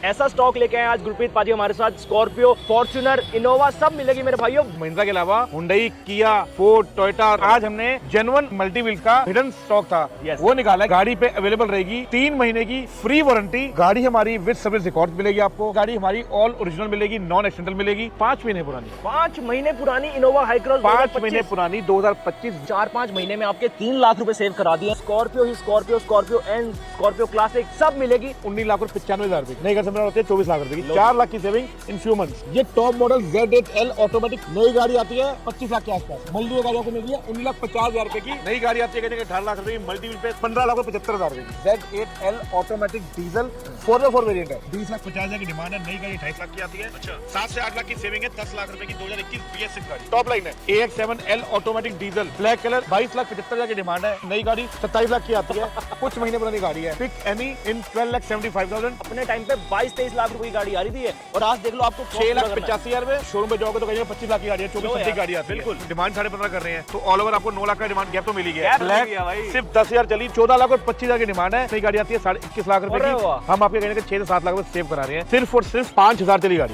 ऐसा स्टॉक लेके आए आज गुरप्रीत पाजी हमारे साथ। स्कॉर्पियो, फॉर्च्यूनर, इनोवा सब मिलेगी मेरे भाइयों। महिंद्रा के अलावा हुंडई, किया, फोर्ड, टोयोटा। आज हमने जेन्युइन मल्टी व्हील्स का हिडन स्टॉक था वो निकाला है। गाड़ी पे अवेलेबल रहेगी 3 महीने की फ्री वारंटी। गाड़ी हमारी विद सर्विस रिकॉर्ड मिलेगी आपको। गाड़ी हमारी ऑल ओरिजिनल मिलेगी, नॉन एक्सीडेंटल मिलेगी। 5 महीने पुरानी, 5 महीने पुरानी इनोवा हाई क्रॉस 5 महीने पुरानी 2025। 4-5 महीने में आपके 3 लाख रुपए सेव करा दिए। स्कॉर्पियो ही Scorpio, Scorpio and Scorpio classic सब मिलेगी 19,95,000 रुपए। नई गाड़ी होती है 24 लाख रुपए की। 4 लाख की सेविंग इन फ्यू मंथ्स। ये टॉप मॉडल Z8L ऑटोमेटिक नई गाड़ी आती है 25 लाख के आसपास। मल्टी गाड़ियों को मिली है 19,50,000 रुपए की। नई गाड़ी आती है 18 लाख रुपए की। मल्टी पे 15,75,000 रुपए की। Z8L automatic diesel 4x4 variant है। 20,50,000 की डिमांड है। नई गाड़ी 28 लाख की आती है। 7 से 8 लाख की सेविंग है। 10 लाख रुपए की 2021 BS6 गाड़ी टॉप लाइन है। AX7L automatic diesel black colour 22,75,000 की डिमांड है। नई गाड़ी 27 लाख की आती है। कुछ महीने पुरानी गाड़ी है। पिक एमी इन 12,75,000। अपने टाइम पे 22-23 लाख रुपए की गाड़ी आ रही थी और आज देख लो आपको 6,85,000 में शोरूम पे जाओगे तो कहीं 25 लाख की गाड़ी है। 24 की गाड़ी आती है। बिल्कुल डिमांड 15.5 कर रहे हैं तो ऑल ओवर आपको 9 लाख का डिमांड गैप तो मिली है। ब्लैक सिर्फ 10,000 चली। 14 लाख और 25,000 की डिमांड है। नई गाड़ी आती है 21 लाख रुपए की। हम आपके कहने के 6 से 7 लाख रुपए सेव करा रहे हैं सिर्फ और सिर्फ 5,000 चली गाड़ी।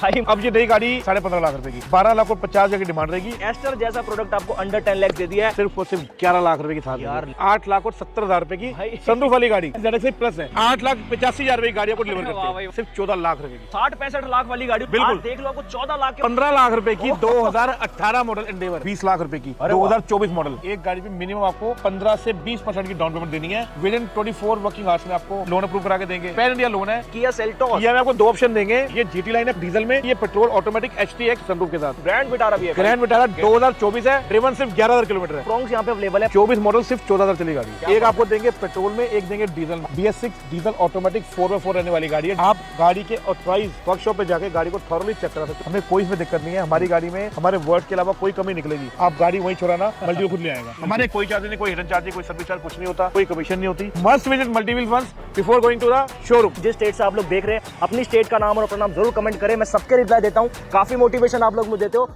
भाई अब ये नई गाड़ी 15.5 लाख रुपए की 12 लाख और 50,000 की डिमांड रहेगी। एस्टर जैसा प्रोडक्ट आपको अंडर 10 लाख दे दिया है सिर्फ और सिर्फ 11 लाख रुपए की साथ यार। 8 लाख और 70,000 रुपए की सनरूफ वाली गाड़ी ZX प्लस है। 8,85,000 रुपए की गाड़ी आपको डिलीवर करते हैं सिर्फ 14 लाख रुपए की। 60-65 लाख वाली गाड़ी बिल्कुल देख लो आपको 14 लाख 15 लाख रुपए की 2018 मॉडल एंडेवर 20 लाख रुपए की 2024 मॉडल। एक गाड़ी पे मिनिमम आपको 15 से 20% की डाउन पेमेंट देनी है। विद इन 24 वर्किंग आवर्स में आपको लोन अप्रूव करा के देंगे। पैन इंडिया लोन है। किया सेल्टोस में आपको 2 ऑप्शन देंगे। ये GT लाइन है डीजल में, ये पेट्रोल ऑटोमेटिक HTX सनरूफ के साथ। ग्रैंड विटारा भी है। ग्रैंड विटारा 2024 है। ड्रिवन सिर्फ 11,000 किलोमीटर है। फ्रॉन्क्स यहाँ पे अवेलेबल है। 24 मॉडल सिर्फ 14,000 चली गाड़ी। एक आपको देंगे पेट्रोल में, एक देंगे डीजल में। BS6 डीजल ऑटोमेटिक 4x4 रहने वाली गाड़ी है। आप गाड़ी के ऑथराइज वर्कशॉप पे जाके गाड़ी को थॉरली चेक करा सकते हैं। हमें कोई इसमें दिक्कत नहीं है। हमारी गाड़ी में हमारे वर्ड के अलावा कोई कमी निकलेगी। आप गाड़ी वहीं छोड़ाना, मल्टी खुद ले आएगा। हमारे कोई चार्ज नहीं, कोई हिडन चार्ज नहीं, कोई सर्विस चार्ज कुछ नहीं होता, कोई कमीशन नहीं होती। Must visit multi wheels once before going to the showroom. जिस स्टेट से आप लोग देख रहे हैं अपनी स्टेट का नाम और अपना नाम जरूर कमेंट करें। मैं सबके रिप्लाई देता हूँ। काफी मोटिवेशन आप लोग मुझे देते हो।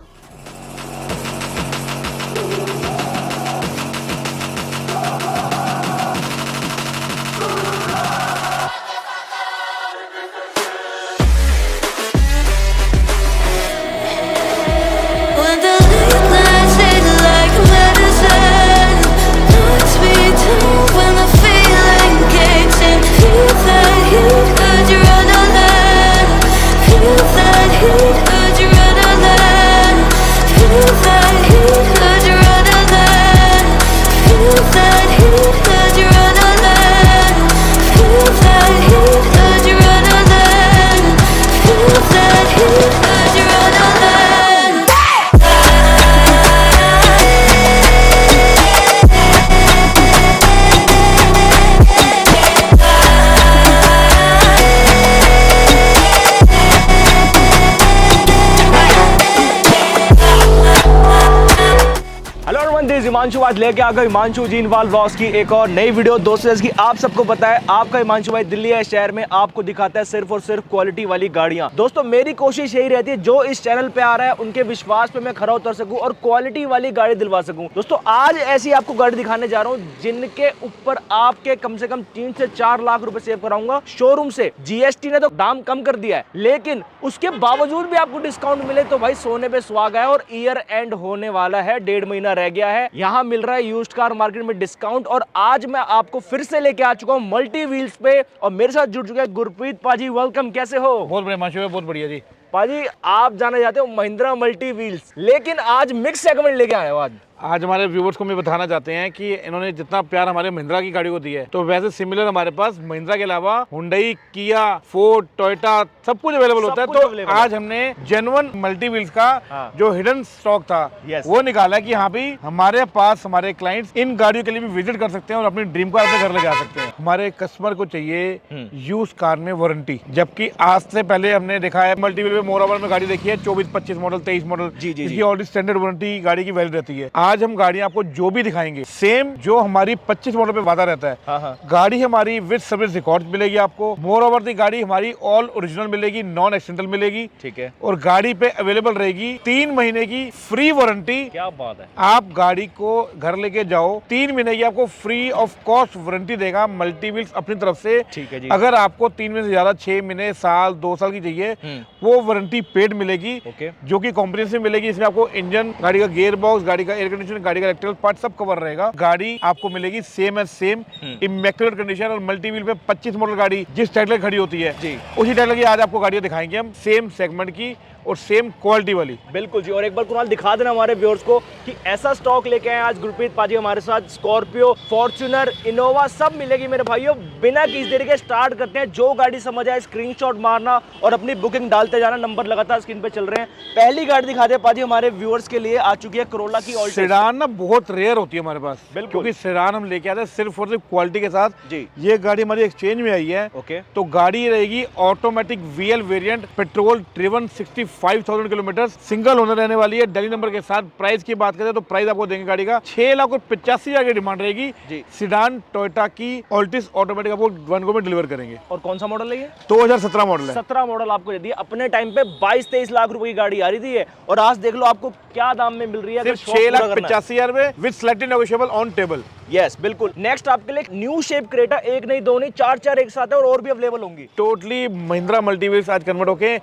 हिमांशु आज लेके आ गए हिमांशु जीनवाल व्लॉग्स की एक और नई वीडियो। दोस्तों जैसे कि आप सबको पता है आपका हिमांशु भाई दिल्ली है शहर में आपको दिखाता है सिर्फ और सिर्फ क्वालिटी वाली गाड़ियां। दोस्तों मेरी कोशिश यही रहती है जो इस चैनल पे आ रहा है उनके विश्वास पे मैं खरा उतर सकूं और क्वालिटी वाली गाड़ी दिलवा सकूं। दोस्तों आज ऐसी आपको गाड़ी दिखाने जा रहा हूं जिनके ऊपर आपके कम से कम 3 से 4 लाख रुपए सेव कराऊंगा शोरूम से। GST ने तो दाम कम कर दिया है लेकिन उसके बावजूद भी आपको डिस्काउंट मिले तो भाई सोने पे सुहागा है। और ईयर एंड होने वाला है, 1.5 महीना रह गया है। यहाँ मिल रहा है यूज्ड कार मार्केट में डिस्काउंट। और आज मैं आपको फिर से लेके आ चुका हूँ मल्टी व्हील्स पे और मेरे साथ जुड़ चुके हैं गुरप्रीत पाजी। वेलकम, कैसे हो? बहुत बढ़िया माशा, बहुत बढ़िया जी। पाजी आप जाने जाते हो महिंद्रा मल्टी व्हील्स लेकिन आज मिक्स सेगमेंट लेके आए हो। आज हमारे व्यूवर्स को मैं बताना चाहते हैं कि इन्होंने जितना प्यार हमारे महिंद्रा की गाड़ी को दिया है तो वैसे सिमिलर हमारे पास महिंद्रा के अलावा हुंडई, किया, फोर्ड, टोयोटा सब कुछ अवेलेबल होता है। तो आज हमने जेन्युइन मल्टी व्हील्स का जो हिडन स्टॉक था वो निकाला कि हाँ भाई हमारे पास हमारे क्लाइंट्स इन गाड़ियों के लिए भी विजिट कर सकते हैं और अपनी ड्रीम कार अपने घर ले जा सकते हैं। हमारे कस्टमर को चाहिए यूज कार में वारंटी, जबकि आज से पहले हमने देखा है मल्टी व्हील में मोरावर में गाड़ी देखी है 24-25 मॉडल 23 मॉडल, इसकी ऑलरेडी स्टैंडर्ड वारंटी गाड़ी की वैलिड रहती है। आज हम गाड़ियां आपको जो भी दिखाएंगे सेम जो हमारी 25 मॉडल पे वादा रहता है। हाँ। गाड़ी हमारी विद सर्विस रिकॉर्ड मिलेगी आपको। मोर ओवर दी गाड़ी हमारी ऑल ओरिजिनल मिलेगी, नॉन एक्सीडेंटल मिलेगी। ठीक है। और गाड़ी पे अवेलेबल रहेगी 3 महीने की फ्री वारंटी। क्या बात है। आप गाड़ी को घर लेके जाओ, 3 महीने की आपको फ्री ऑफ कॉस्ट वारंटी देगा मल्टी व्हील्स अपनी तरफ से। ठीक है जी। अगर आपको 3 महीने से ज्यादा 6 महीने, साल, 2 साल की चाहिए वो वारंटी पेड मिलेगी। ओके। जो कि कॉम्प्रिहेंसिव मिलेगी। इसमें आपको इंजन, गाड़ी का गियर बॉक्स, गाड़ी का एयर कंडीशनर, गाड़ी का इलेक्ट्रिकल पार्ट सब कवर रहेगा। गाड़ी आपको मिलेगी same as same, immaculate condition. और मल्टी व्हील पे 25 मॉडल गाड़ी जिस टाइटल खड़ी होती है जी, उसी टाइटल की आज आपको गाड़ियां दिखाएंगे हम, सेम सेगमेंट की और सेम क्वालिटी वाली। बिल्कुल जी। और एक बार कुणाल दिखा देना हमारे व्यूअर्स को कि ऐसा स्टॉक लेके आए आज गुरप्रीत पाजी हमारे साथ। स्कॉर्पियो, फॉर्च्यूनर, इनोवा सब मिलेगी मेरे भाइयों। बिना किसी देरी के स्टार्ट करते हैं। जो गाड़ी समझ आए स्क्रीनशॉट मारना और अपनी बुकिंग डालते जाना। नंबर लगातार स्क्रीन पे चल रहे हैं। पहली गाड़ी दिखा दे पाजी हमारे व्यूअर्स के लिए, आ चुकी है कोरोला की ऑल्टो। सेडान ना बहुत रेयर होती है हमारे पास, बिल्कुल। क्योंकि सेडान हम लेके आते हैं सिर्फ और सिर्फ क्वालिटी के साथ जी। ये गाड़ी हमारी एक्सचेंज में आई है। ओके। तो गाड़ी रहेगी automatic VL variant, petrol driven, 65,000 kilometre, single owner रहने वाली है, डेली नंबर के साथ। प्राइस की बात करें तो प्राइस आपको देंगे गाड़ी का 6,85,000 की डिमांड रहेगी जी। सेडान टोयोटा की ऑल्टिस ऑटोमेटिक आपको 1 गो में डिलीवर करेंगे। और कौन सा मॉडल है ये? 2017 मॉडल है। 17 मॉडल आपको दे दिया। अपने टाइम पे 22-23 लाख रुपए की गाड़ी आ रही थी ये, और आज देख लो आपको क्या दाम में मिल रही है। सिर्फ 6,85,000 में with slightly negotiable on table. Yes बिल्कुल। नेक्स्ट आपके लिए न्यू शेप क्रेटा, एक नहीं दो नहीं, चार एक साथ है और भी अवेलेबल होंगी। टोटली महिंद्रा मल्टीव्हील्स आज कन्वर्ट होके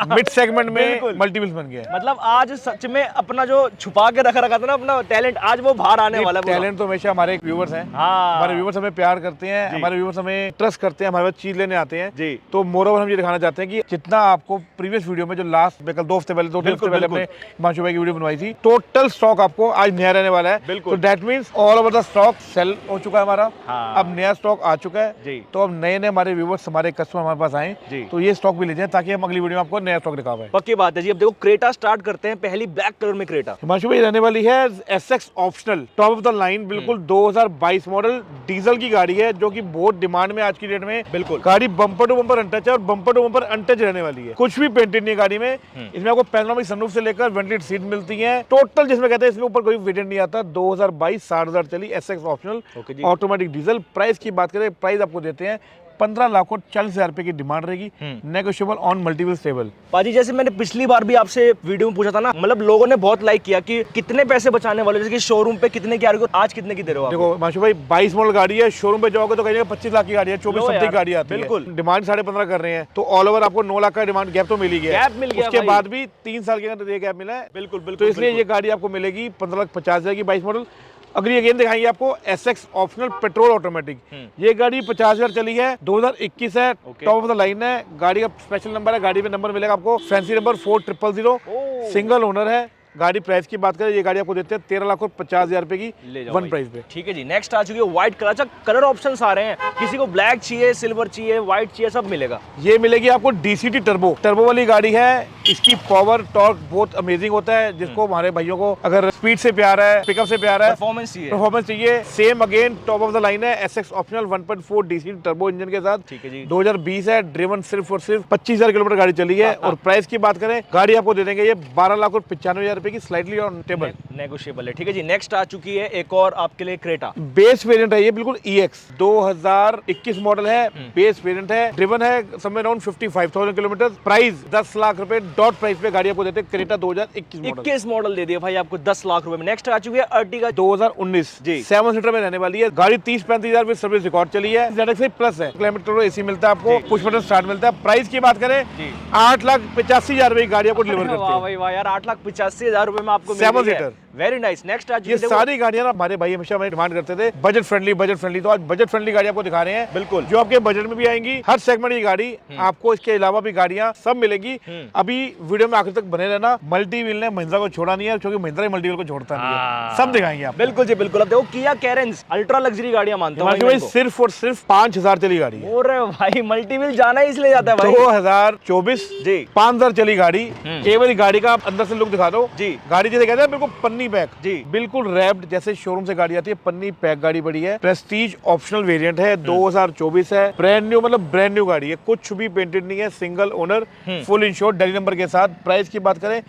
मिड सेगमेंट में मल्टीव्हील्स बन गया है। मतलब आज सच में अपना जो छुपा के रखा था ना अपना टैलेंट, आज वो बाहर आने वाला है। टैलेंट तो हमेशा हमारे व्यूअर्स हैं। हाँ। हमारे व्यूअर्स हमें प्यार करते हैं, हमारे व्यूअर्स हमें ट्रस्ट करते हैं, हमारे पास चीज लेने आते हैं जी। तो मोर ओवर हम ये दिखाना चाहते हैं कि जितना आपको प्रीवियस वीडियो में जो लास्ट कल 2 हफ्ते पहले 2 हफ्ते पहले हमने हिमांशु भाई की वीडियो बनवाई थी, टोटल स्टॉक आपको आज नया रहने वाला है। बिल्कुल। तो that means all over the stock sale हो चुका है हमारा। हाँ। अब नया स्टॉक आ चुका है जी। तो अब नए नए हमारे व्यूअर्स, हमारे कस्टमर हमारे पास आए जी। तो ये स्टॉक भी ले जाएं ताकि हम अगली वीडियो में आपको नया स्टॉक दिखा पाए। पक्की बात है जी। अब देखो क्रेटा स्टार्ट करते हैं। पहली ब्लैक कलर में क्रेटा हिमांशु भाई रहने वाली है SX optional, top of the line, बिल्कुल 2022 मॉडल डीजल की गाड़ी है जो कि बहुत डिमांड में आज की डेट में। बिल्कुल। गाड़ी बम्पर टू बम्पर अनटच है और बम्पर टू बम्पर अनटच रहने वाली है। कुछ भी पेंटेड नहीं है गाड़ी में। इसमें आपको पैनोरामिक सनरूफ से लेकर वेंटिलेटेड सीट मिलती है। टोटल जिसमें कहते हैं इसमें ऊपर कोई वेरिएंट नहीं आता। 2022 60,000 चली SX optional automatic diesel. Price की बात करें, प्राइस आपको देते हैं 15,40,000 रुपए की डिमांड रहेगी, नेगोशिएबल ऑन मल्टीपल स्टेबल। पाजी जैसे मैंने पिछली बार भी आपसे वीडियो में पूछा था ना, मतलब लोगों ने बहुत लाइक किया कि कितने पैसे बचाने वाले, जैसे कि शोरूम पे कितने की आ रही है, आज कितने की दे रहे हो आप? देखो हिमांशु भाई 22 मॉडल गाड़ी है, शोरूम पे जाओगे तो कहेंगे 25 लाख की गाड़ी है, 24 समथिंग गाड़ी आती है। बिल्कुल। डिमांड 15.5 कर रहे हैं तो ऑल ओवर आपको 9 लाख का डिमांड गैप तो मिल ही गया। गैप मिल गया उसके भाई। बाद भी 3 साल के अंदर ये गैप मिला है। बिल्कुल बिल्कुल। तो इसलिए ये गाड़ी आपको मिलेगी 15,50,000 की 22 मॉडल। अगली अगेन दिखाएंगे आपको एसएक्स ऑप्शनल पेट्रोल ऑटोमेटिक। ये गाड़ी 50,000 चली है, 2021 है, टॉप ऑफ द लाइन है। गाड़ी का स्पेशल नंबर है, गाड़ी में नंबर मिलेगा आपको फैंसी नंबर 4000, सिंगल ओनर है। गाड़ी प्राइस की बात करें, ये गाड़ी आपको देते हैं 13,50,000 रुपए की वन प्राइस पे। ठीक है जी। नेक्स्ट आ चुकी है व्हाइट कलर। अच्छा कलर ऑप्शंस आ रहे हैं, किसी को ब्लैक चाहिए, सिल्वर चाहिए, व्हाइट चाहिए, सब मिलेगा। ये मिलेगी आपको डीसीटी टर्बो, टर्बो वाली गाड़ी है। इसकी पावर टॉर्क बहुत अमेजिंग होता है। जिसको हमारे भाइयों को अगर स्पीड से प्यार है, पिकअप से प्यार है, परफॉर्मेंस चाहिए, same again top of the line है SX optional 1.4 DCT turbo engine के साथ। ठीक है जी। 2020 है, ड्रिवन सिर्फ और सिर्फ 25,000 किलोमीटर गाड़ी चली है। और प्राइस की बात करें, गाड़ी आपको दे देंगे ये 12,95,000 रुपए की, स्लाइटली ऑन टेबल, नेगोशिएबल है। ठीक है जी। नेक्स्ट आ चुकी है एक और आपके लिए क्रेटा, बेस वेरिएंट है ये, बिल्कुल ईएक्स 2021 मॉडल है, बेस वेरिएंट है, ड्रिवन है somewhere around 55,000 kilometre. Price 10 lakh रुपए डॉट प्राइस पे गाड़ी आपको देते हैं क्रेटा 2021 मॉडल दे दिया भाई आपको 10 लाख रुपए में। नेक्स्ट आ चुकी है अर्टिगा 2019 जी, 7 सीटर में रहने वाली है। गाड़ी 30-35,000 में सर्विस रिकॉर्ड चली है, ZX प्लस है, किलोमीटर एसी मिलता है आपको, पुश बटन स्टार्ट मिलता है। प्राइस की बात करें 8,85,000 रुपए की गाड़ी आपको डिलीवर करती है। वाह भाई वाह यार, 8,85,000 रुपए में आपको 7 सीटर। Very nice. नेक्स्ट आ चुकी ये सारी गाड़ियां ना हमारे भाई हमेशा हमें डिमांड करते थे बजट फ्रेंडली, तो आज बजट फ्रेंडली गाड़ी आपको दिखा रहे हैं। बिल्कुल। जो आपके बजट में भी आएंगी, हर सेगमेंट की गाड़ी आपको, इसके अलावा भी गाड़ियां सब मिलेगी। अभी वीडियो में आखिर तक बने रहना। मल्टी व्हील ने महिंद्रा को छोड़ा नहीं है, क्योंकि महिंद्रा ही मल्टी व्हील को छोड़ता नहीं है। सब दिखाएंगे आप। बिल्कुल जी बिल्कुल। अब देखो किया कैरेंस अल्ट्रा लग्जरी गाड़ियां मानते हो सिर्फ और सिर्फ 5,000 चली गाड़ी है। और भाई मल्टी व्हील जाना ही इसलिए जाता है भाई। 2024 जी 5,000 चली गाड़ी। केवल गाड़ी का अंदर से लुक दिखा दो जी। गाड़ी जैसे कहते हैं बिल्कुल पन्नी पन्नी पैक जी। बिल्कुल रैप्ड, जैसे शोरूम से गाड़ी आती है पन्नी पैक गाड़ी बड़ी है। प्रेस्टीज ऑप्शनल वेरिएंट है, 2024 है, ब्रांड न्यू, मतलब ब्रांड न्यू गाड़ी है, कुछ भी पेंटेड नहीं है, single owner, full insured, Delhi number के साथ। प्राइस की बात करें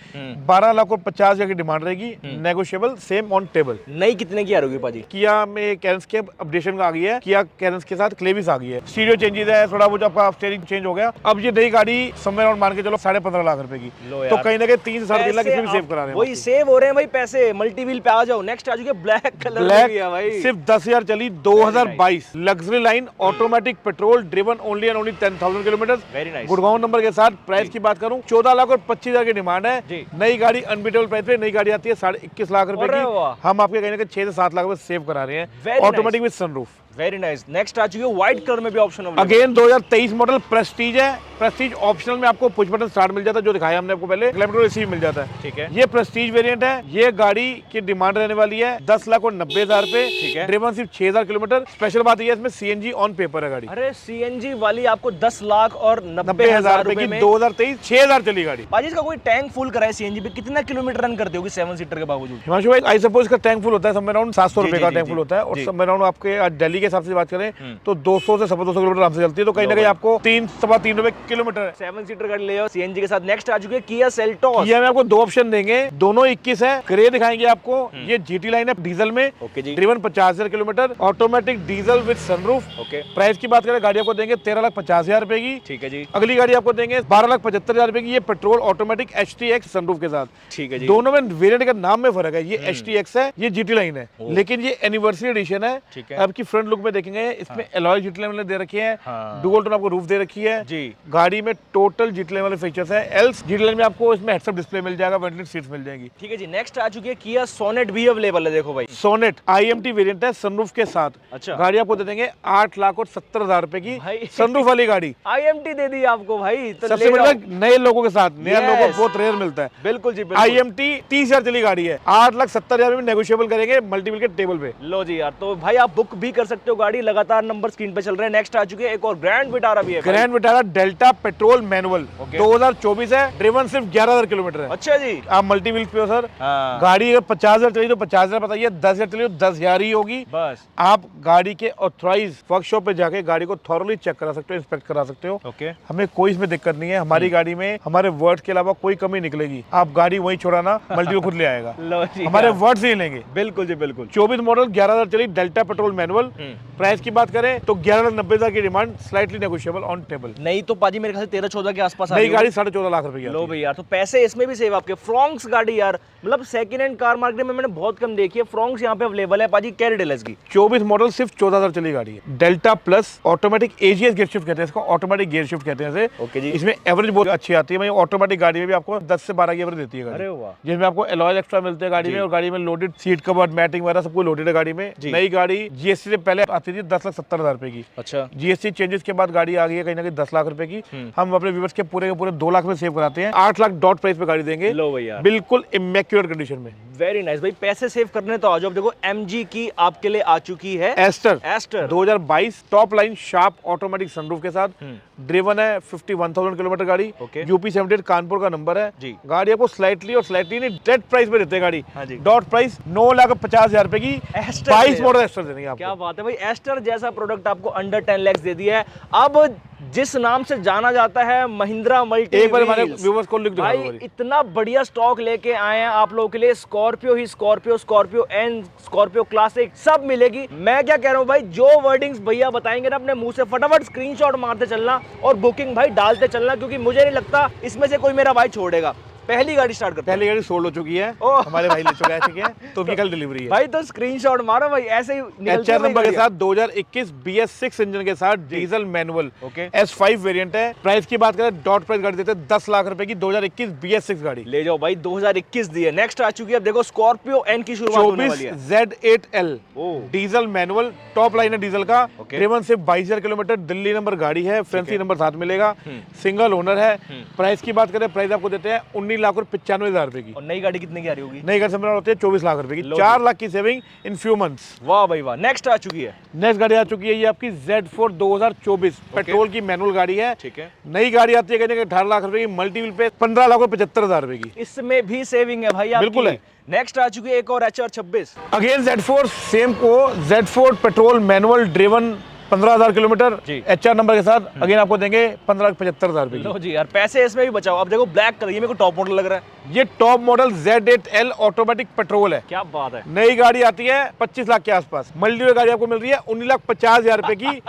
12,50,000 की डिमांड रहेगी, नेगोशिएबल, सेम ऑन टेबल। नई कितने की आ रही होगी पाजी? किया में कैरेंस के अपडेशन आ गई है, किया कैरेंस के साथ क्लेविस आ गई है, स्टीरियो चेंजेस है, थोड़ा बहुत आपका स्टीयरिंग चेंज हो गया। अब ये नई गाड़ी समय और मान के चलो 15.5 लाख रुपए की, तो कहीं ना कहीं 3 से 3.5 लाख इसमें भी सेव करा रहे हैं। वही सेव हो रहे हैं भाई पैसे। मल्टी व्हील पे आ जाओ। नेक्स्ट आ चुके ब्लैक कलर में भी है भाई, सिर्फ 10,000 चली, 2022 luxury line automatic petrol driven only and only 10,000 kilometre, very nice, Gurgaon number के साथ। प्राइस की बात करूं 14,25,000 की डिमांड है। नई गाड़ी अनबीटेबल प्राइस पे नई गाड़ी आती है 21.5 लाख रुपए की, हम आपके कहीं ना कहीं 6 से 7 लाख रुपए सेव करा रहे हैं, automatic with sunroof. Very nice. Next आ चुकी है व्हाइट कलर में भी ऑप्शन अगेन 2023 मॉडल प्रेस्टीज है। प्रेस्टीज ऑप्शनल में आपको पुश बटन स्टार्ट मिल जाता है, जो दिखाया हमने आपको पहले, क्लाइमेट एसी मिल जाता है। ठीक है, ये प्रेस्टीज वेरिएंट है। ये गाड़ी की डिमांड रहने वाली है 10,90,000 रुपए। ठीक है, ड्रिवन सिर्फ 6,000 किलोमीटर। स्पेशल बात ये है इसमें सीएनजी ऑन पेपर है गाड़ी। अरे सीएनजी वाली आपको 10,90,000 रुपए में 2023 6,000 चली गाड़ी। पाजी इसका कोई टैंक फुल कराए सीएनजी पे कितना किलोमीटर रन करते होगी 7 सीटर के बावजूद? हिमांशु भाई, आई सपोज इसका टैंक फुल होता है समवेयर अराउंड 700 रुपए का टैंक फुल होता है, और समवेयर अराउंड आपके दिल्ली के हिसाब से बात करें तो 200 से 250 किलोमीटर आराम से चलती है, तो कहीं ना कहीं आपको 3-3.5 रुपए किलोमीटर 7 सीटर गाड़ी ले आओ सीएनजी के साथ। नेक्स्ट आ चुकी है किया सेल्टोस। किया में आपको 2 ऑप्शन देंगे, दोनों 21 है। ग्रे दिखाएंगे आपको, ये जीटी लाइन है डीजल में, ओके जी, driven 50,000 kilometre, automatic diesel with sunroof. Okay, price की बात करें गाड़ी आपको देंगे 13,50,000 रुपए की। ठीक है जी। अगली गाड़ी आपको देंगे 12,75,000 रुपए की, ये पेट्रोल ऑटोमेटिक HTX सनरूफ के साथ। ठीक है जी। दोनों में वेरिएंट का नाम में फर्क है, ये HTX है, ये जीटी लाइन है, लेकिन ये एनिवर्सरी एडिशन है। ठीक है, आपकी फ्रंट लुक में देखेंगे इसमें एलॉय जीटी लाइन दे रखी है, हाँ, डुअल टोन आपको रूफ दे रखी है जी। गाड़ी में टोटल जीटी लाइन वाले फीचर्स है। एल्स जीटी लाइन में आपको इसमें हेड्स अप डिस्प्ले मिल जाएगा, वेंटिलेटेड सीट्स मिल जाएंगी। ठीक है जी। नेक्स्ट आ चुकी है किया सोनेट भी अवेलेबल है, देखो भाई सोनेट IMT वेरिएंट है सनरूफ के साथ। अच्छा, गाड़ी आपको दे देंगे 8,70,000 रुपए की, भाई सनरूफ वाली गाड़ी। IMT दे दी आपको भाई, तो सबसे बड़ा नए लोगों के साथ, नया Yes. लोगों बहुत रेयर मिलता है। बिल्कुल जी, बिल्कुल। IMT 30,000 चली गाड़ी है, 8,70,000 में नेगोशिएबल करेंगे मल्टीपल के टेबल पे। लो जी यार, तो भाई आप बुक भी कर सकते हो गाड़ी, लगातार नंबर स्क्रीन पे चल रहे हैं। नेक्स्ट आ चुके हैं एक और ग्रैंड विटारा भी है। Grand Vitara delta petrol manual, 2024 है, ड्रिवन सिर्फ 11,000 किलोमीटर है। अच्छा जी, आप मल्टी व्हील पे हो सर। हाँ, गाड़ी अगर 50,000 चली तो 50,000 बताइए, 10,000 चली तो 10,000 ही होगी। बस आप गाड़ी के ऑथराइज वर्कशॉप पे जाके गाड़ी को थॉरली चेक करा सकते हो, इंस्पेक्ट करा सकते हो। ओके, हमें कोई इसमें दिक्कत नहीं है, हमारी गाड़ी में हमारे वर्ड के अलावा कोई कमी निकलेगी। आप गाड़ी वहीं छोड़ाना, मल्टी खुद ले आएगा, लो जी, हमारे वर्ड से ही लेंगे। बिल्कुल जी, बिल्कुल। 24 मॉडल 11,000 चली, डेल्टा पेट्रोल मैनुअल। प्राइस की बात करें तो 11,90,000 की demand, slightly negotiable on table. नहीं तो पाजी मेरे ख्याल से 13-14 के आसपास नई गाड़ी 14.5 लाख रुपए की लो आती है। भाई यार, तो पैसे इसमें भी सेव आपके। फ्रॉन्क्स गाड़ी यार, मतलब सेकंड हैंड कार मार्केट में मैंने बहुत कम देखी है। फ्रॉन्क्स यहाँ पे अवेलेबल है पाजी, क्या डिटेल है इसकी? 24 मॉडल सिर्फ 14,000 चली गाड़ी है, delta plus automatic AGS gear shift कहते हैं इसको, ऑटोमेटिक गियर शिफ्ट कहते हैं इसे। ओके जी। इसमें एवरेज बहुत अच्छी आती है, ऑटोमेटिक गाड़ी में भी आपको 10 से 12 की एवरेज देती है गाड़ी। अरे वाह, जिसमें आपको एलॉय एक्स्ट्रा मिलते हैं गाड़ी में, और गाड़ी में लोडेड सीट कवर, मैटिंग वगैरह सब कुछ लोडेड है गाड़ी में। नई गाड़ी GST से पहले आती थी 10,70,000 रुपए की। अच्छा, GST चेंजेस के बाद गाड़ी आ गई है कहीं ना कहीं 10 लाख रुपए की। हम अपने व्यूअर्स के पूरे 2 लाख में सेव कराते हैं, 8 लाख डॉट प्राइस पे गाड़ी देंगे। लो भैया, बिल्कुल इमेक्युलेट कंडीशन में। वेरी नाइस भाई, पैसे सेव करने तो आ जाओ। देखो MG की आपके लिए आ चुकी है Astor 2022 top line sharp automatic sunroof के साथ, ड्रिवन है 51,000 किलोमीटर गाड़ी। UP 78 कानपुर का नंबर है जी। गाड़ी आपको स्लाइटली नहीं डेड प्राइस पे देते हैं गाड़ी। हाँ जी। डॉट प्राइस 9,50,000 रुपए की, एस्टर 22 मॉडल एस्टर देंगे आपको। क्या बात है भाई, एस्टर जैसा प्रोडक्ट आपको अंडर 10 लाख दे दिया है। अब जिस नाम से जाना जाता है महिंद्रा मल्टी, एक बार हमारे व्यूअर्स को लिख दो भाई, इतना बढ़िया स्टॉक लेके आए हैं आप लोगों के लिए। स्कॉर्पियो ही Scorpio, Scorpio N, Scorpio classic सब मिलेगी। मैं क्या कह रहा हूँ भाई, जो वर्डिंग्स भैया बताएंगे ना अपने मुंह से फटाफट स्क्रीनशॉट मारते चलना और बुकिंग भाई डालते चलना, क्योंकि मुझे नहीं लगता इसमें से कोई मेरा भाई छोड़ेगा। पहली गाड़ी स्टार्ट करते हैं। पहली गाड़ी सोल्ड हो चुकी है, हमारे भाई ले चुके हैं, तो उनकी कल डिलीवरी है भाई। तो स्क्रीनशॉट मारो भाई, ऐसे ही निकलते HR नंबर के साथ 2021 BS6 इंजन के साथ डीजल मैनुअल S5 वेरिएंट है। प्राइस की बात करें डॉट प्राइस गाड़ी देते हैं 10 लाख रुपए की, 2021 BS6 गाड़ी ले जाओ भाई, 2021 दी है। नेक्स्ट आ चुकी है, अब देखो स्कॉर्पियो एन की शुरुआत होने वाली है। Z8L diesel manual, top line है डीजल का, ड्रिवन सिर्फ 22,000 किलोमीटर, दिल्ली नंबर गाड़ी है, फैंसी नंबर साथ मिलेगा, सिंगल ओनर है। प्राइस की बात करें, प्राइस आपको देते हैं लाख और 95,000 रुपए की। और नई गाड़ी कितने की आ रही होगी? नई गाड़ी समझ होती है 24 लाख रुपए की, 4 लाख की सेविंग इन फ्यू मंथ्स। वाह भाई वाह। नेक्स्ट आ चुकी है। नेक्स्ट गाड़ी आ चुकी है ये आपकी Z4 2024 पेट्रोल की मैनुअल गाड़ी है। ठीक है। नई गाड़ी आती है कहने के 18 लाख रुपए की, मल्टीपल पे 15 लाख और 75,000 रुपए की। इसमें भी सेविंग है भाई आपकी। बिल्कुल है। नेक्स्ट आ चुकी है एक और HR26। अगेन Z4 सेम को Z4 petrol manual driven 15,000 kilometre जी। HR नंबर के साथ अगेन आपको देंगे 15,75,000 रुपए की। लो जी यार, पैसे इसमें भी बचाओ। अब देखो ब्लैक कलर, ये मेरे को टॉप मॉडल लग रहा है। ये top model Z8L automatic petrol है। क्या बात है। नई गाड़ी आती है 25 लाख के आसपास। मल्टीपल गाड़ी आपको मिल रही है 19,50,000 रुपए की।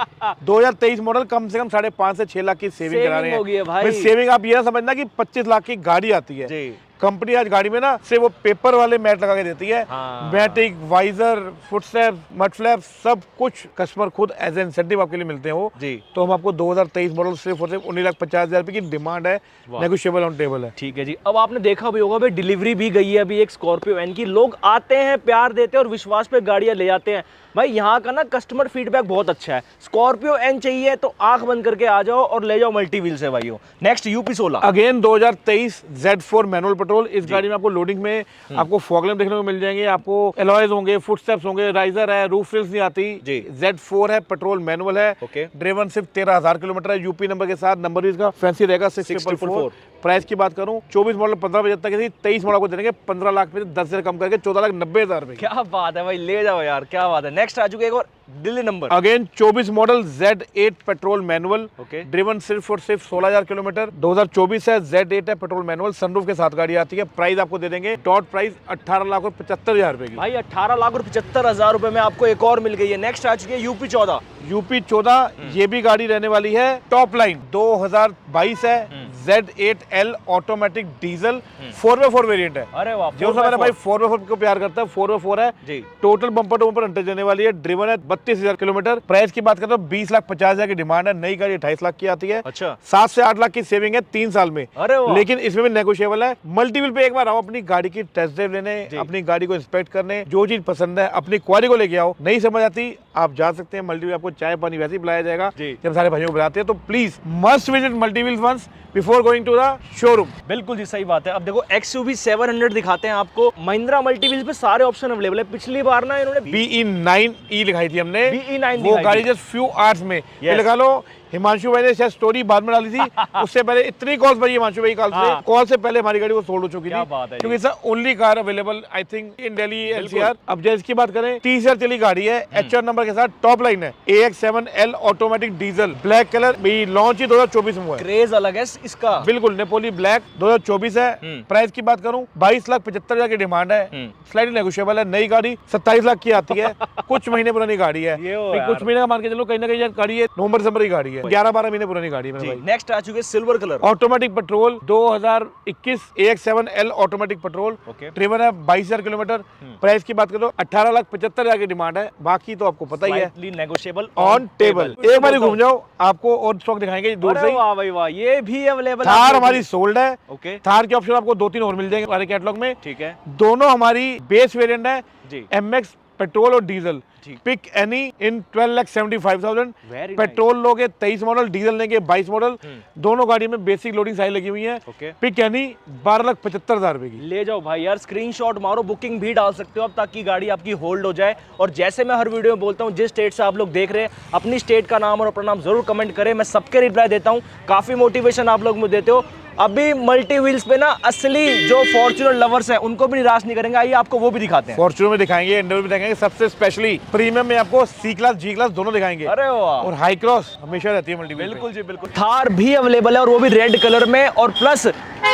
2023 मॉडल, कम से कम 5.5 से 6 लाख की सेविंग करा रहे हैं। होगी है भाई। सेविंग आप ये ना समझना कि 25 लाख की गाड़ी आती है जी। कंपनी आज गाड़ी में ना सिर्फ वो पेपर वाले मैट लगा के देती है। हाँ। मैटिक, वाइजर, फुटस्टेप, मड फ्लैप सब कुछ कस्टमर खुद एज ए इंसेंटिव आपके लिए मिलते हैं वो जी। तो हम आपको 2023 मॉडल सिर्फ और सिर्फ 19,50,000 रुपए की डिमांड है, नेगोशिएबल ऑन टेबल है। ठीक है जी। अब आपने देखा भी होगा भाई, डिलीवरी भी गई है अभी एक स्कॉर्पियो एन की। लोग आते हैं, प्यार देते हैं और विश्वास पे गाड़ियां ले जाते हैं। भाई यहाँ का ना कस्टमर फीडबैक बहुत अच्छा है। स्कॉर्पियो एन चाहिए तो आंख बंद करके आ जाओ और ले जाओ मल्टी व्हील से भाइयों। Next UP16 again 2023 Z4 manual petrol. इस गाड़ी में आपको लोडिंग में आपको फॉग लैंप देखने को मिल जाएंगे, आपको एलॉयज होंगे, फुटस्टेप्स होंगे, राइजर है, रूफ रेल्स नहीं आती जी। Z4 है, पेट्रोल मैनुअल है। ओके। ड्रिवन सिर्फ 13,000 किलोमीटर है, यूपी नंबर के साथ। नंबर भी इसका फैंसी रहेगा 644। प्राइस की बात करूं 24 मॉडल 15,75,000 की थी, 23 मॉडल को देंगे 15 लाख पे 10 हजार कम करके 14,90,000 रुपए। क्या बात है भाई, ले जाओ यार, क्या बात है। नेक्स्ट आ चुके एक और Delhi number. Again 24 model Z8 petrol manual. Okay. Driven सिर्फ और सिर्फ 16,000 किलोमीटर। 2024 है, Z8 है, पेट्रोल मैनुअल, सनरूफ के साथ गाड़ी आती है। प्राइस आपको दे देंगे डॉट प्राइस 18 लाख और 75,000 रुपए की। भाई 18 लाख और 75,000 रुपए में आपको एक और मिल गई है। नेक्स्ट आ चुकी है UP14। UP14 ये भी गाड़ी रहने वाली है टॉप लाइन, 2022 है, Z8L automatic diesel 4x4 variant है। अरे वाह, जो सा मेरा भाई 4x4 को प्यार करता है, 4x4 है जी। टोटल बम्पर टू बम्पर अंटर देने वाली है। ड्रिवन है 32,000 किलोमीटर। प्राइस की बात करते हैं 20,50,000 की डिमांड है। नई गाड़ी 28 लाख की आती है। अच्छा। 7 से 8 लाख की सेविंग है 3 साल में। अरे वाह। लेकिन इसमें भी नेगोशिएबल है। मल्टीपल पे एक बार आओ, अपनी गाड़ी की टेस्ट ड्राइव लेने, अपनी गाड़ी को इंस्पेक्ट करने, जो चीज पसंद है अपनी क्वारी को लेके आओ। नहीं समझ आती आप जा सकते हैं मल्टीपल, आपको चाय पानी वैसे ही पिलाया जाएगा जब सारे भाइयों को बुलाते हैं। तो please must visit multiple once before going to the showroom. बिल्कुल जी, सही बात है। अब देखो XUV 700 दिखाते हैं आपको। महिंद्रा मल्टी व्हील्स पे सारे ऑप्शन अवेलेबल है। पिछली बार ना इन्होंने BE9E लिखाई थी हमने, BE9 वो गाड़ी जस्ट फ्यू आवर्स में लगा लो। हिमांशु भाई ने शायद स्टोरी बाद में डाली थी, उससे पहले इतनी कॉल्स भरी हिमांशु भाई कॉल से पहले हमारी गाड़ी वो सोल्ड हो चुकी थी, क्योंकि it's only car available I think in Delhi NCR। अब जैसे इसकी बात करें 30 हजार चली गाड़ी है, HR नंबर के साथ टॉप लाइन है, AX7L automatic diesel black colour, भी लॉन्च ही 2024 में हुआ है। क्रेज अलग है इसका, बिल्कुल नेपोली ब्लैक 2024 है। प्राइस की बात करूं 22,75,000 की डिमांड है, स्लाइडली नेगोशिएबल है। नई गाड़ी 27 लाख की आती है, कुछ महीने पुरानी गाड़ी है, कुछ महीने का मान के चलो, कहीं ना कहीं गाड़ी है नवंबर दिसंबर की गाड़ी है, 11-12 महीने पुरानी गाड़ी है। नेक्स्ट आ चुके silver colour automatic petrol 2021 AX7L automatic petrol. Driven है 22,000 किलोमीटर। प्राइस की बात करो 18,75,000 की डिमांड है, बाकी तो आपको पता ही है, नेगोशिएबल ऑन टेबल। एक बार घूम जाओ, आपको और स्टॉक दिखाएंगे दूर से। वाह भाई वाह, ये भी अवेलेबल है। थार हमारी सोल्ड है। ओके। थार के ऑप्शन आपको 2-3 और मिल जाएंगे हमारे कैटलॉग में। ठीक है। दोनों हमारी बेस वेरिएंट है जी। MX पेट्रोल और diesel. Pick any in 12,75,000। Petrol लोगे 23 मॉडल, डीजल लेंगे 22 मॉडल। दोनों गाड़ी में बेसिक लोडिंग साइज लगी हुई है। पिक एनी 12,75,000 रुपए की। ले जाओ भाई यार, स्क्रीनशॉट मारो, बुकिंग भी डाल सकते हो आप, ताकि गाड़ी आपकी होल्ड हो जाए। और जैसे मैं हर वीडियो में बोलता हूँ, जिस स्टेट से आप लोग देख रहे हैं, अपनी स्टेट का नाम और अपना नाम जरूर कमेंट करें, मैं सबके रिप्लाई देता हूँ। काफी मोटिवेशन आप लोग मुझे देते हो। अभी मल्टी व्हील्स पे ना असली जो फॉर्च्यूनर लवर्स हैं उनको भी निराश नहीं करेंगे। आइए आपको वो भी दिखाते हैं। फॉर्च्यूनर में दिखाएंगे, एंडेवर में दिखाएंगे, सबसे स्पेशली प्रीमियम में आपको C क्लास G क्लास दोनों दिखाएंगे। अरे वाह। और हाई क्रॉस हमेशा रहती है मल्टी व्हील। बिल्कुल जी बिल्कुल। थार भी अवेलेबल है और वो भी रेड कलर में। और प्लस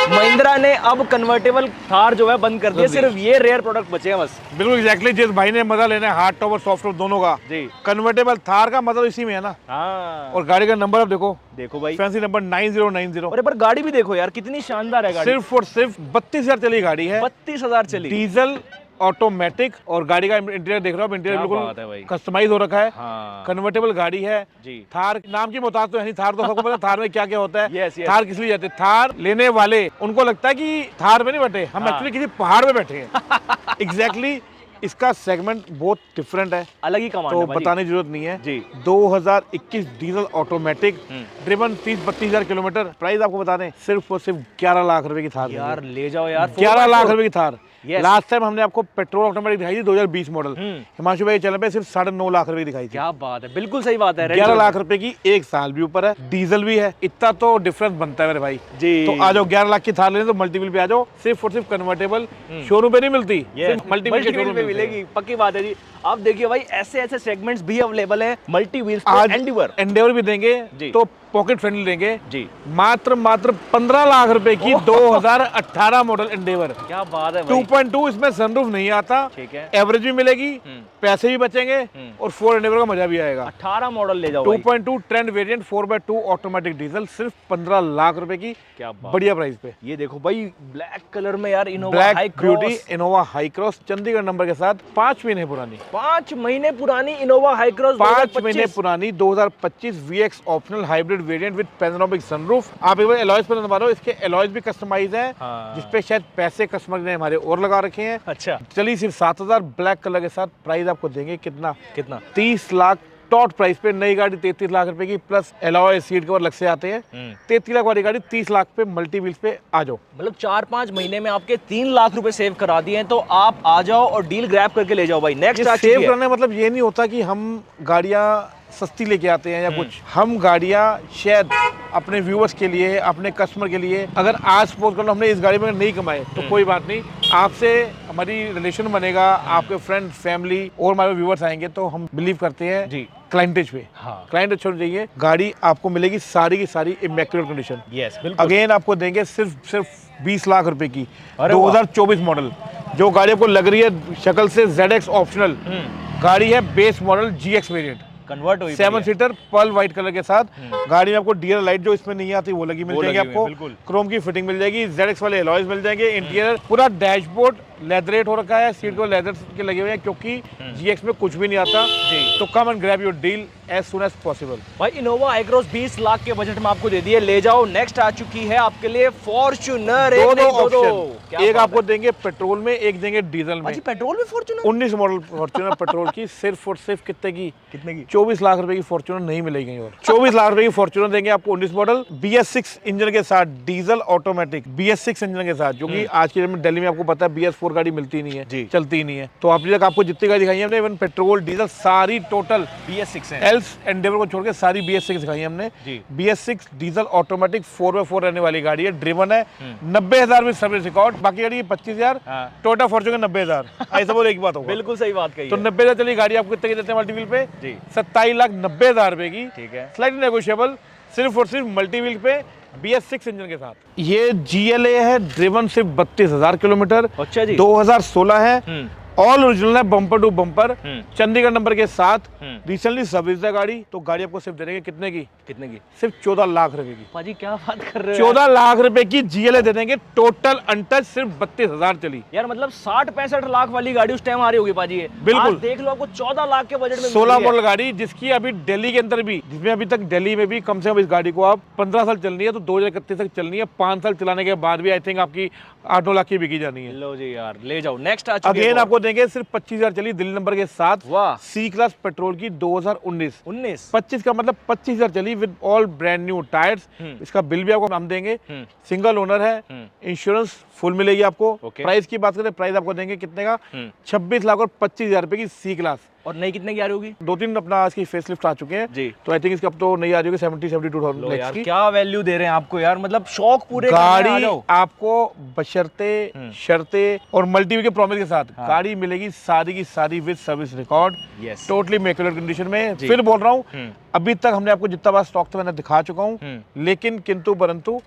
महिंद्रा ने अब कन्वर्टेबल थार जो है बंद कर दिया, सिर्फ ये रेयर प्रोडक्ट बचे हैं बस। बिल्कुल एग्जैक्टली, जिस भाई ने मजा लेना है हार्ड टॉप और सॉफ्ट टॉप दोनों का जी, कन्वर्टेबल थार का मजा इसी में है ना। हाँ। और गाड़ी का नंबर आप देखो भाई, फैंसी नंबर 9090। और एक बार गाड़ी भी देखो यार, कितनी शानदार है गाड़ी। सिर्फ और सिर्फ 32,000 चली गाड़ी है, 32,000 चली, डीजल ऑटोमेटिक। और गाड़ी का इंटीरियर देख रहे हो, इंटीरियर बिल्कुल कस्टमाइज हो रखा है। कन्वर्टेबल गाड़ी है जी। थार नाम की मोहताज तो है नहीं, थार तो सबको पता थार में क्या क्या होता है। थार किस लिए जाते हैं, थार लेने वाले उनको लगता है कि थार में नहीं बैठे हम, एक्चुअली किसी पहाड़ में बैठे हैं। एग्जैक्टली इसका सेगमेंट बहुत डिफरेंट है, अलग ही कमांड तो है भाई। बताने की जरूरत नहीं है जी। 2021 डीजल ऑटोमेटिक ड्रिवन 30-32 हजार किलोमीटर। प्राइस आपको बता दें सिर्फ और सिर्फ 11 लाख रुपए की थार यार ले जाओ यार, 11 लाख रुपए की थार। Yes. लास्ट टाइम हमने आपको पेट्रोल ऑटोमेटिक दिखाई थी 2020 मॉडल, हिमांशु भाई के चैनल पे सिर्फ 9.5 लाख रुपए की दिखाई थी। क्या बात है, बिल्कुल सही बात है। 11 लाख रुपए की, 1 साल भी ऊपर है, डीजल भी है, इतना तो डिफरेंस बनता है मेरे भाई जी। तो आ जाओ 11 लाख की थार लेने तो मल्टीपल पे आ जाओ, सिर्फ और सिर्फ कन्वर्टेबल शोरूम पे नहीं मिलती, सिर्फ मल्टीपल के शोरूम पे पे मिलेगी, पक्की बात है जी। आप देखिए भाई, ऐसे ऐसे सेगमेंट्स भी अवेलेबल है मल्टी व्हील्स आज पे। एंडेवर एंडेवर भी देंगे जी। तो पॉकेट फ्रेंडली देंगे जी। मात्र 15 लाख रुपए की 2018 मॉडल एंडेवर। क्या बात है भाई। 2.2 इसमें सनरूफ नहीं आता, ठीक है। एवरेज भी मिलेगी, पैसे भी बचेंगे और 4 एंडेवर का मजा भी आएगा। 18 मॉडल ले जाओ भाई। 2.2 trend variant 4x2 automatic diesel, सिर्फ 15 लाख रुपए की, क्या बात। बढ़िया प्राइस पे। ये देखो भाई, ब्लैक कलर में यार, Innova black high beauty cross. Innova high cross Chandigarh number के साथ, 5 महीने पुरानी, 5 महीने पुरानी इनोवा हाई क्रॉस 5 महीने पुरानी 2025 VX optional hybrid variant with panoramic sunroof. आप एक बार एलॉयज पर नजर मारो, इसके एलॉयज भी कस्टमाइज है, हाँ। जिसपे शायद पैसे कस्टमर ने हमारे और लगा रखे हैं। अच्छा, चलिए सिर्फ 7,000 ब्लैक कलर के साथ। प्राइस आपको देंगे कितना? कितना? 30 लाख टॉट प्राइस पे। नई गाड़ी 33 लाख रुपए की, प्लस एलॉय सीट कवर लग से आते हैं। 33 लाख वाली गाड़ी 30 लाख पे मल्टी व्हील्स पे आ जाओ। मतलब 4-5 महीने में आपके 3 लाख रुपए सेव करा दिए हैं, तो आप आ जाओ और डील ग्रैब करके ले जाओ भाई। नेक्स्ट ये सेव करने मतलब ये नहीं होता कि हम गाड़ियां सस्ती लेके आते हैं या कुछ, हम गाड़ियां शायद अपने व्यूअर्स के लिए, अपने कस्टमर के लिए, अगर आज सपोज कर लो हमने इस गाड़ी में नहीं कमाए तो कोई बात नहीं, आपसे हमारी रिलेशन बनेगा, आपके फ्रेंड फैमिली और हमारे व्यूअर्स आएंगे तो हम बिलीव करते हैं जी। क्लाइंटेज पे। हाँ। क्लाइंट अच्छा होना चाहिए। गाड़ी आपको मिलेगी सारी की सारी इमैक्युलेट कंडीशन। यस, बिल्कुल। अगेन आपको देंगे सिर्फ 20 लाख रुपए की, अरे 2024 मॉडल। जो गाड़ी आपको लग रही है शक्ल से ZX ऑप्शनल, गाड़ी है base model GX variant, convert हुई 7 सीटर पर्ल व्हाइट कलर के साथ। गाड़ी में आपको डीआर लाइट जो इसमें नहीं आती वो लगी मिल जाएगी आपको, क्रोम की फिटिंग मिल जाएगी, ZX वाले एलॉयज मिल जाएंगे। इंटीरियर पूरा डैशबोर्ड लेदरेट हो रखा है, सीट को लेदर के लगे हुए हैं क्योंकि GX में कुछ भी नहीं आता जी। तो come and grab your deal as soon as possible. भाई इनोवा हाई क्रॉस 20 लाख के बजट में आपको दे दिए, ले जाओ। नेक्स्ट आ चुकी है आपके लिए फॉर्च्यूनर। दो ऑप्शन, एक आपको देंगे पेट्रोल में, एक देंगे डीजल में। पेट्रोल में फॉर्च्यूनर 19 मॉडल फॉर्च्यूनर पेट्रोल की, सिर्फ और सिर्फ कितने की? 24 लाख रुपए की फॉर्च्यूनर नहीं मिलेगी कहीं और। 24 लाख रुपए की फॉर्च्यूनर देंगे आपको 19 मॉडल BS6 इंजन के साथ, डीजल ऑटोमेटिक BS6 इंजन के साथ, जो कि आज की डेट में दिल्ली में आपको पता है BS4 गाड़ी मिलती नहीं है जी, चलती नहीं है। तो अभी तक आपको जितनी गाड़ी दिखाई है हमने, इवन पेट्रोल डीजल सारी टोटल BS6 है। एल्स एंडेवर को छोड़ के सारी BS6 दिखाई है हमने। BS6 डीजल ऑटोमेटिक 4x4 रहने वाली गाड़ी है, ड्रिवन है, 90,000 में सर्विस रिकॉर्ड, बाकी गाड़ी 25,000, टोयोटा फॉर्च्यूनर 90,000। ऐसा बोले एक बात होगा। बिल्कुल सही बात कही तो 90,000 चली गाड़ी आपको कितने की देते हैं मल्टी व्हील पे? 27,90,000 रुपए की, ठीक है, स्लाइटली नेगोशिएबल, सिर्फ और सिर्फ मल्टी व्हील पे BS6 इंजन के साथ। ये GLA है, ड्रिवन सिर्फ 32,000 किलोमीटर, अच्छा जी, 2016 है, ऑल ओरिजिनल है, bumper to bumper, Chandigarh number के साथ, रिसेंटली सर्विस है गाड़ी। तो गाड़ी आपको सिर्फ दे देंगे कितने की? सिर्फ 14 लाख रुपए की। पाजी क्या बात कर रहे हो? 14 लाख रुपए की GLA दे देंगे, टोटल अनटच, सिर्फ 32,000 चली। यार मतलब 60-65 लाख वाली गाड़ी उस टाइम आ रही होगी पाजी। बिल्कुल, आज देख लो आपको 14 लाख के बजट में 16 मॉडल गाड़ी, जिसकी अभी दिल्ली के अंदर भी, जिसमें अभी तक दिल्ली में भी कम से कम इस गाड़ी को आप 15 साल चलनी है तो 2031 तक चलनी है। 5 साल चलाने के बाद भी आई थिंक आपकी 8-9 लाख की बिकी जानी है। लो जी यार, ले जाओ। नेक्स्ट आ चुकी है अगेन आपको देंगे सिर्फ 25,000 चली, दिल्ली नंबर के साथ, वाह, C क्लास पेट्रोल की, 2019। 25 का मतलब 25,000 चली with all brand new tyres. इसका बिल भी आपको हम देंगे, सिंगल ओनर है, इंश्योरेंस फुल मिलेगी आपको। प्राइस की बात करें, प्राइस आपको देंगे कितने का? 26 लाख और 25,000 रुपए की C क्लास। और नई कितने की आ रही होगी? 2-3 अपना आज की फेसलिफ्ट आ चुके हैं जी, तो आई थिंक इसका अब तो नई आ रही होगी 70-72,000 यार, क्या वैल्यू दे रहे हैं आपको यार, मतलब शौक पूरे गाड़ी आपको बशर्ते शर्ते और मल्टी के प्रॉमिस के साथ गाड़ी मिलेगी सारी की सारी with service record, totally immaculate condition में। फिर बोल रहा हूँ, अभी तक हमने आपको जितना बार स्टॉक तो मैंने दिखा चुका हूँ, लेकिन किंतु परंतु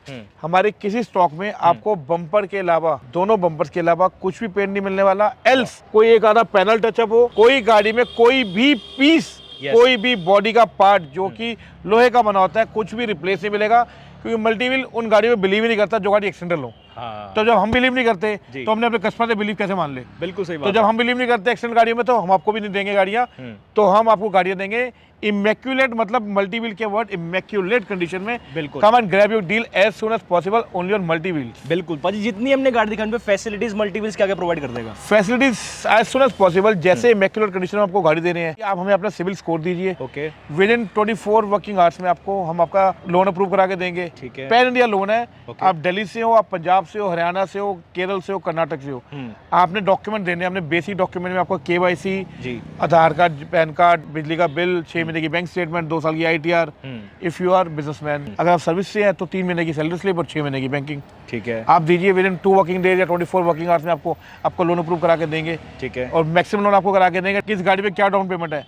हमारे किसी स्टॉक में आपको बम्पर के अलावा, दोनों बम्पर्स के अलावा कुछ भी पेंट नहीं मिलने वाला। एल्स कोई एक आधा पैनल टचअप हो, कोई गाड़ी में कोई भी पीस, कोई भी बॉडी का पार्ट जो कि लोहे का बना होता है, कुछ भी रिप्लेस नहीं मिलेगा, क्योंकि मल्टी व्हील उन गाड़ियों में बिलीव ही नहीं करता जो गाड़ी एक्सीडेंटल हो। हाँ। तो जब हम बिलीव नहीं करते जी। तो हमने अपने कस्टमर से बिलीव कैसे मान ले। बिल्कुल सही तो बात जब हम बिलीव नहीं करते एक्सीडेंट गाड़ियों में तो हम आपको भी नहीं देंगे गाड़ियाँ। तो हम आपको गाड़ियाँ देंगे इमेक्यूलेट, मतलब मल्टी व्हील के वर्ड इमेक्यूलेट कंडीशन में। बिल्कुल। Come and grab your deal as soon as possible only on multi wheels. बिल्कुल पाजी, जितनी हमने गाड़ी दिखाई पे फैसिलिटीज मल्टीव्हील्स क्या क्या प्रोवाइड कर देगा? Facilities as soon as possible, जैसे इमेक्यूलेट कंडीशन में आपको गाड़ी दे रहे हैं, आप हमें अपना सिविल स्कोर दीजिए। Okay, within 24 working hours में आपको हम आपका लोन अप्रूव करा के देंगे। ठीक है। पैन इंडिया लोन है। Okay. आप दिल्ली से हो, आप पंजाब से हो, हरियाणा से हो, केरल से हो, कर्नाटक से हो, आपने डॉक्यूमेंट देने हैं। हमने बेसिक डॉक्यूमेंट में आपको KYC, जी, आधार कार्ड, पैन कार्ड, बिजली का बिल, 6 महीने की बैंक स्टेटमेंट, 2 साल की ITR। If you are businessman, अगर आप सर्विस से हैं तो 3 महीने की सैलरी स्लिप और 6 महीने की बैंकिंग ठीक है, आप दीजिए। विद इन 2 वर्किंग डेज या 24 वर्किंग आवर्स में आपको लोन अप्रूव करा के देंगे। ठीक है। और मैक्सिमम लोन आपको करा के देंगे। किस गाड़ी पे क्या डाउन पेमेंट है,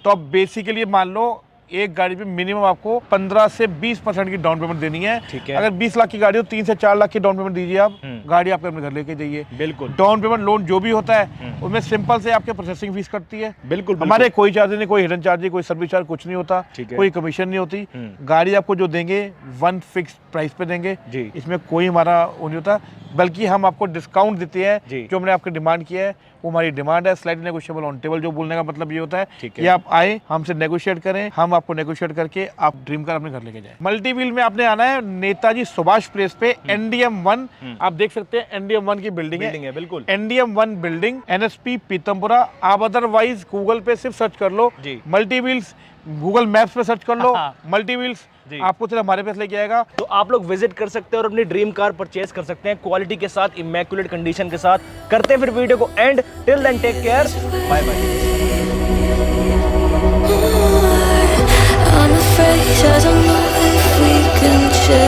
तो आप बेसिकली मान लो एक गाड़ी पे मिनिमम आपको 15 से 20% की डाउन पेमेंट देनी है। ठीक है। अगर 20 लाख की गाड़ी हो 3 से 4 लाख की डाउन पेमेंट दीजिए आप, गाड़ी आपके अपने घर लेके जाइए। बिल्कुल। डाउन पेमेंट लोन जो भी होता है उसमें सिंपल से आपके प्रोसेसिंग फीस कटती है। बिल्कुल, हमारे कोई चार्ज नहीं, कोई हिडन चार्ज नहीं, कोई सर्विस चार्ज कुछ नहीं होता, ठीक है। कोई कमीशन नहीं होती। गाड़ी आपको जो देंगे वन फिक्स प्राइस पे देंगे जी। इसमें कोई हमारा वो नहीं होता, बल्कि हम आपको डिस्काउंट देते जी। हैं। जो हमने आपकी डिमांड किया है वो हमारी डिमांड है। स्लाइडली नेगोशिएबल ऑन टेबल, जो बोलने का मतलब ये होता है ठीक कि है। आप आए हमसे नेगोशिएट करें, हम आपको नेगोशिएट करके आप ड्रीम कार अपने घर लेके जाएं। मल्टी व्हील में आपने आना है नेताजी सुभाष प्लेस पे, NDM1। आप देख सकते हैं NDM1 की बिल्डिंग है, बिल्कुल। NDM1 building, NSP Pitampura. आप अदरवाइज गूगल पे सिर्फ सर्च कर लो जी। मल्टी व्हील्स, गूगल मैप्स पे सर्च कर लो मल्टी व्हील्स, जी। आपको सिर्फ हमारे पास लेके आएगा। तो आप लोग विजिट कर सकते हैं और अपनी ड्रीम कार परचेज कर सकते हैं क्वालिटी के साथ, इमेक्युलेट कंडीशन के साथ। करते हैं फिर वीडियो को end. Till then take care, bye bye. I'm afraid I don't know if we can change.